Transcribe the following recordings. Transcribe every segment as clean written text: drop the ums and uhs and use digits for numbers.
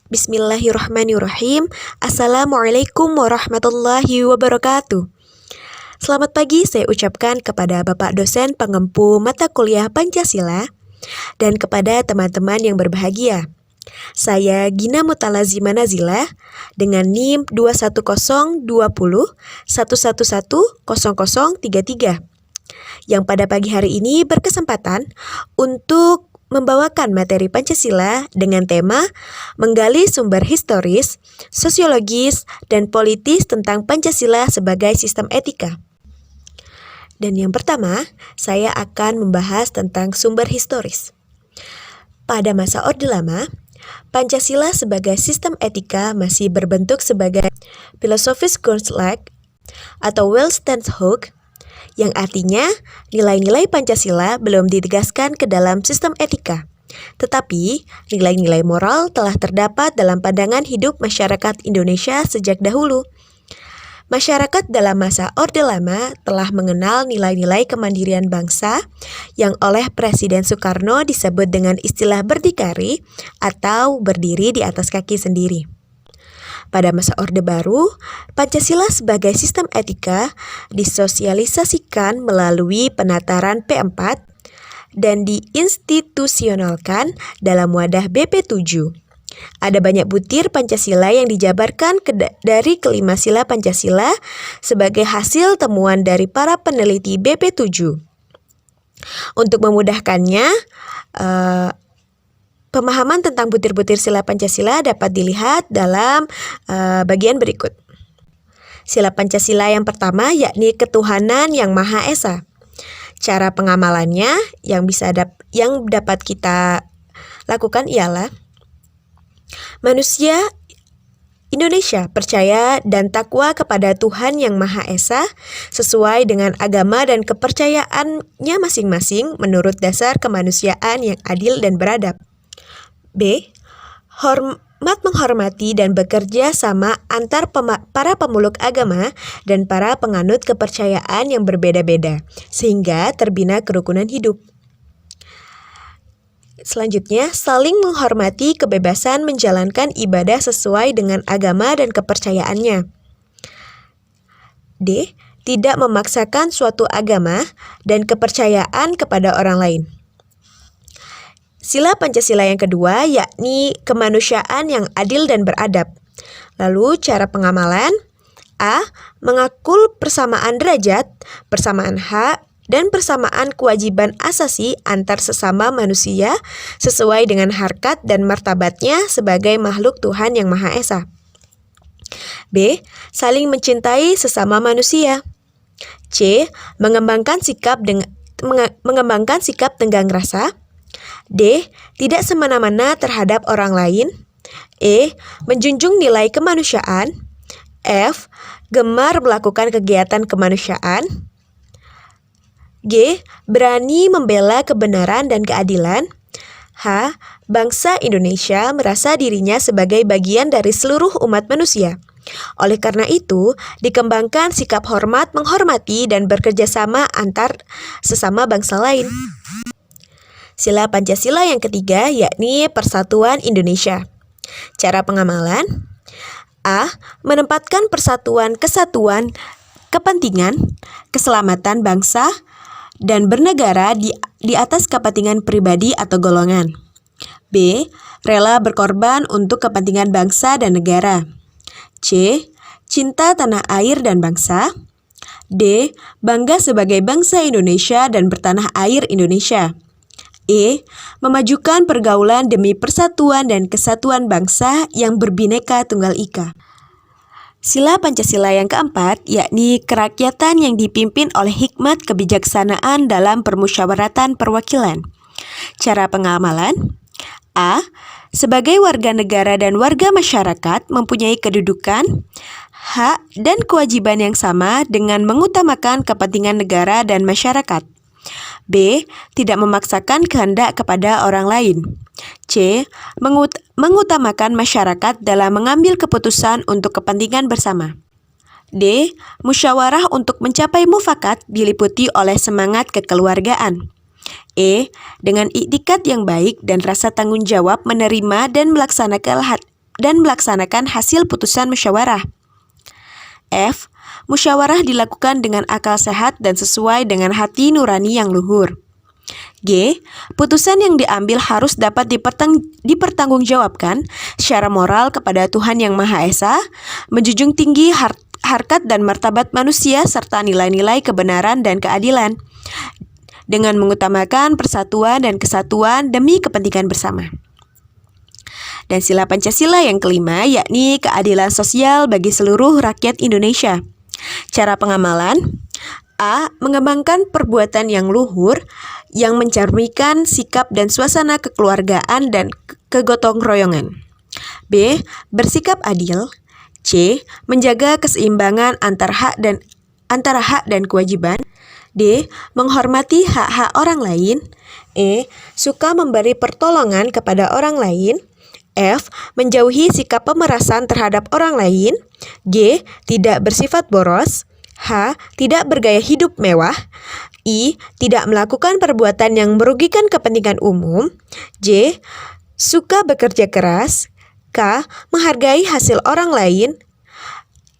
Bismillahirrahmanirrahim. Assalamualaikum warahmatullahi wabarakatuh. Selamat pagi saya ucapkan kepada Bapak dosen pengempu mata kuliah Pancasila dan kepada teman-teman yang berbahagia. Saya Gina Mutalazima Nazila dengan NIM 2102011100033 yang pada pagi hari ini berkesempatan untuk membawakan materi Pancasila dengan tema menggali sumber historis, sosiologis, dan politis tentang Pancasila sebagai sistem etika. Dan yang pertama, saya akan membahas tentang sumber historis. Pada masa Orde Lama, Pancasila sebagai sistem etika masih berbentuk sebagai filosofis Grundslag atau Welstandshoek, yang artinya nilai-nilai Pancasila belum ditegaskan ke dalam sistem etika. Tetapi, nilai-nilai moral telah terdapat dalam pandangan hidup masyarakat Indonesia sejak dahulu. Masyarakat dalam masa Orde Lama telah mengenal nilai-nilai kemandirian bangsa yang oleh Presiden Soekarno disebut dengan istilah berdikari atau berdiri di atas kaki sendiri. Pada masa Orde Baru, Pancasila sebagai sistem etika disosialisasikan melalui penataran P4 dan diinstitusionalkan dalam wadah BP7. Ada banyak butir Pancasila yang dijabarkan dari kelima sila Pancasila sebagai hasil temuan dari para peneliti BP7. Untuk memudahkannya, pemahaman tentang butir-butir sila Pancasila dapat dilihat dalam bagian berikut. Sila Pancasila yang pertama yakni ketuhanan yang Maha Esa. Cara pengamalannya yang dapat kita lakukan ialah manusia Indonesia percaya dan takwa kepada Tuhan yang Maha Esa sesuai dengan agama dan kepercayaannya masing-masing menurut dasar kemanusiaan yang adil dan beradab. B. Menghormati dan bekerja sama antar para pemeluk agama dan para penganut kepercayaan yang berbeda-beda, sehingga terbina kerukunan hidup. Selanjutnya, saling menghormati kebebasan menjalankan ibadah sesuai dengan agama dan kepercayaannya. D. Tidak memaksakan suatu agama dan kepercayaan kepada orang lain. Sila Pancasila yang kedua yakni kemanusiaan yang adil dan beradab. Lalu cara pengamalan: A. Mengakul persamaan derajat, persamaan hak, dan persamaan kewajiban asasi antar sesama manusia sesuai dengan harkat dan martabatnya sebagai makhluk Tuhan yang Maha Esa. B. Saling mencintai sesama manusia. C. Mengembangkan sikap tenggang rasa. D. Tidak semena-mena terhadap orang lain. E. Menjunjung nilai kemanusiaan. F. Gemar melakukan kegiatan kemanusiaan. G. Berani membela kebenaran dan keadilan. H. Bangsa Indonesia merasa dirinya sebagai bagian dari seluruh umat manusia. Oleh karena itu, dikembangkan sikap hormat menghormati dan bekerja sama antar sesama bangsa lain. Sila Pancasila yang ketiga yakni Persatuan Indonesia. Cara pengamalan: A. Menempatkan persatuan, kesatuan, kepentingan, keselamatan bangsa dan bernegara di atas kepentingan pribadi atau golongan. B. Rela berkorban untuk kepentingan bangsa dan negara. C. Cinta tanah air dan bangsa. D. Bangga sebagai bangsa Indonesia dan bertanah air Indonesia. E. Memajukan pergaulan demi persatuan dan kesatuan bangsa yang berbineka tunggal ika. Sila Pancasila yang keempat yakni kerakyatan yang dipimpin oleh hikmat kebijaksanaan dalam permusyawaratan perwakilan. Cara pengamalan: A. Sebagai warga negara dan warga masyarakat mempunyai kedudukan, hak, dan kewajiban yang sama dengan mengutamakan kepentingan negara dan masyarakat. B. Tidak memaksakan kehendak kepada orang lain. C. Mengutamakan masyarakat dalam mengambil keputusan untuk kepentingan bersama. D. Musyawarah untuk mencapai mufakat diliputi oleh semangat kekeluargaan. E. Dengan iktikat yang baik dan rasa tanggung jawab menerima dan dan melaksanakan hasil putusan musyawarah. F. Musyawarah dilakukan dengan akal sehat dan sesuai dengan hati nurani yang luhur. G. Putusan yang diambil harus dapat dipertanggungjawabkan secara moral kepada Tuhan Yang Maha Esa, menjunjung tinggi harkat dan martabat manusia serta nilai-nilai kebenaran dan keadilan, dengan mengutamakan persatuan dan kesatuan demi kepentingan bersama. Dan sila Pancasila yang kelima, yakni keadilan sosial bagi seluruh rakyat Indonesia. Cara pengamalan: A. Mengembangkan perbuatan yang luhur yang mencerminkan sikap dan suasana kekeluargaan dan kegotong royongan. B. Bersikap adil. C. Menjaga keseimbangan antara hak dan kewajiban. D. Menghormati hak-hak orang lain. E. Suka memberi pertolongan kepada orang lain. F. Menjauhi sikap pemerasan terhadap orang lain. G. Tidak bersifat boros. H. Tidak bergaya hidup mewah. I. Tidak melakukan perbuatan yang merugikan kepentingan umum. J. Suka bekerja keras. K. Menghargai hasil orang lain.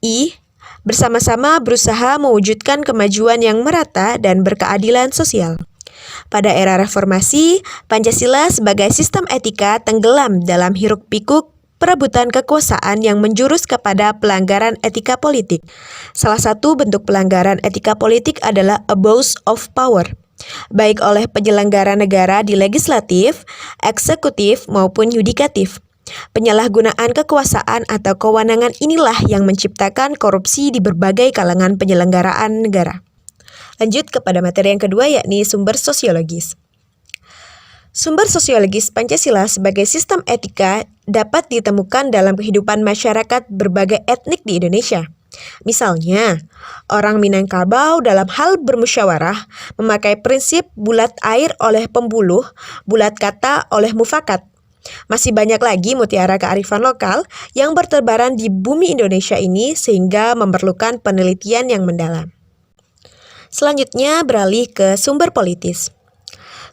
I. Bersama-sama berusaha mewujudkan kemajuan yang merata dan berkeadilan sosial. Pada era reformasi, Pancasila sebagai sistem etika tenggelam dalam hiruk-pikuk perebutan kekuasaan yang menjurus kepada pelanggaran etika politik. Salah satu bentuk pelanggaran etika politik adalah abuse of power, baik oleh penyelenggara negara di legislatif, eksekutif, maupun yudikatif. Penyalahgunaan kekuasaan atau kewenangan inilah yang menciptakan korupsi di berbagai kalangan penyelenggaraan negara. Lanjut kepada materi yang kedua, yakni sumber sosiologis. Sumber sosiologis Pancasila sebagai sistem etika dapat ditemukan dalam kehidupan masyarakat berbagai etnik di Indonesia. Misalnya, orang Minangkabau dalam hal bermusyawarah memakai prinsip bulat air oleh pembuluh, bulat kata oleh mufakat. Masih banyak lagi mutiara kearifan lokal yang bertebaran di bumi Indonesia ini sehingga memerlukan penelitian yang mendalam. Selanjutnya beralih ke sumber politis.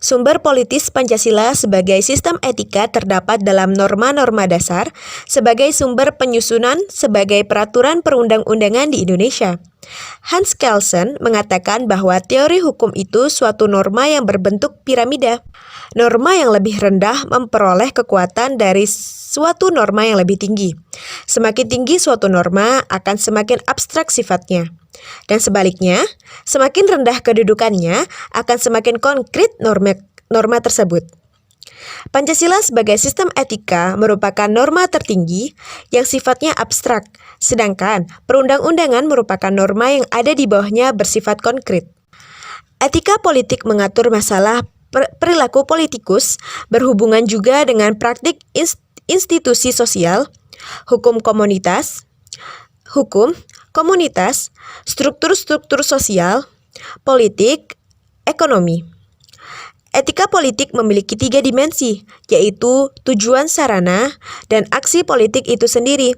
Sumber politis Pancasila sebagai sistem etika terdapat dalam norma-norma dasar sebagai sumber penyusunan sebagai peraturan perundang-undangan di Indonesia. Hans Kelsen mengatakan bahwa teori hukum itu suatu norma yang berbentuk piramida. Norma yang lebih rendah memperoleh kekuatan dari suatu norma yang lebih tinggi. Semakin tinggi suatu norma akan semakin abstrak sifatnya. Dan sebaliknya, semakin rendah kedudukannya akan semakin konkret norma tersebut. Pancasila sebagai sistem etika merupakan norma tertinggi yang sifatnya abstrak, sedangkan perundang-undangan merupakan norma yang ada di bawahnya bersifat konkret. Etika politik mengatur masalah perilaku politikus, berhubungan juga dengan praktik institusi sosial, hukum komunitas, struktur-struktur sosial, politik, ekonomi. Etika politik memiliki 3 dimensi, yaitu tujuan sarana dan aksi politik itu sendiri.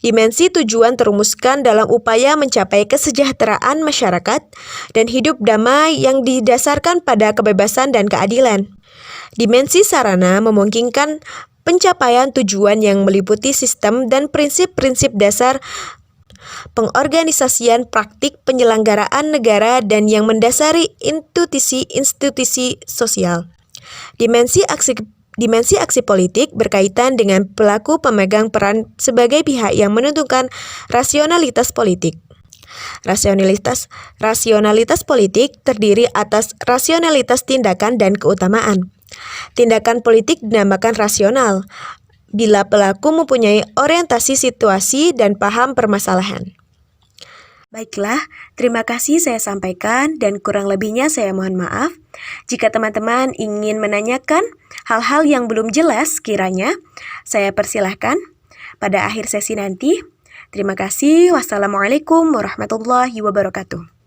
Dimensi tujuan terumuskan dalam upaya mencapai kesejahteraan masyarakat dan hidup damai yang didasarkan pada kebebasan dan keadilan. Dimensi sarana memungkinkan pencapaian tujuan yang meliputi sistem dan prinsip-prinsip dasar pengorganisasian praktik penyelenggaraan negara dan yang mendasari institusi sosial. Dimensi aksi politik berkaitan dengan pelaku pemegang peran sebagai pihak yang menentukan rasionalitas politik. Rasionalitas politik terdiri atas rasionalitas tindakan dan keutamaan. Tindakan politik dinamakan rasional bila pelaku mempunyai orientasi situasi dan paham permasalahan. Baiklah, terima kasih saya sampaikan dan kurang lebihnya saya mohon maaf. Jika teman-teman ingin menanyakan hal-hal yang belum jelas kiranya, saya persilahkan pada akhir sesi nanti. Terima kasih. Wassalamualaikum warahmatullahi wabarakatuh.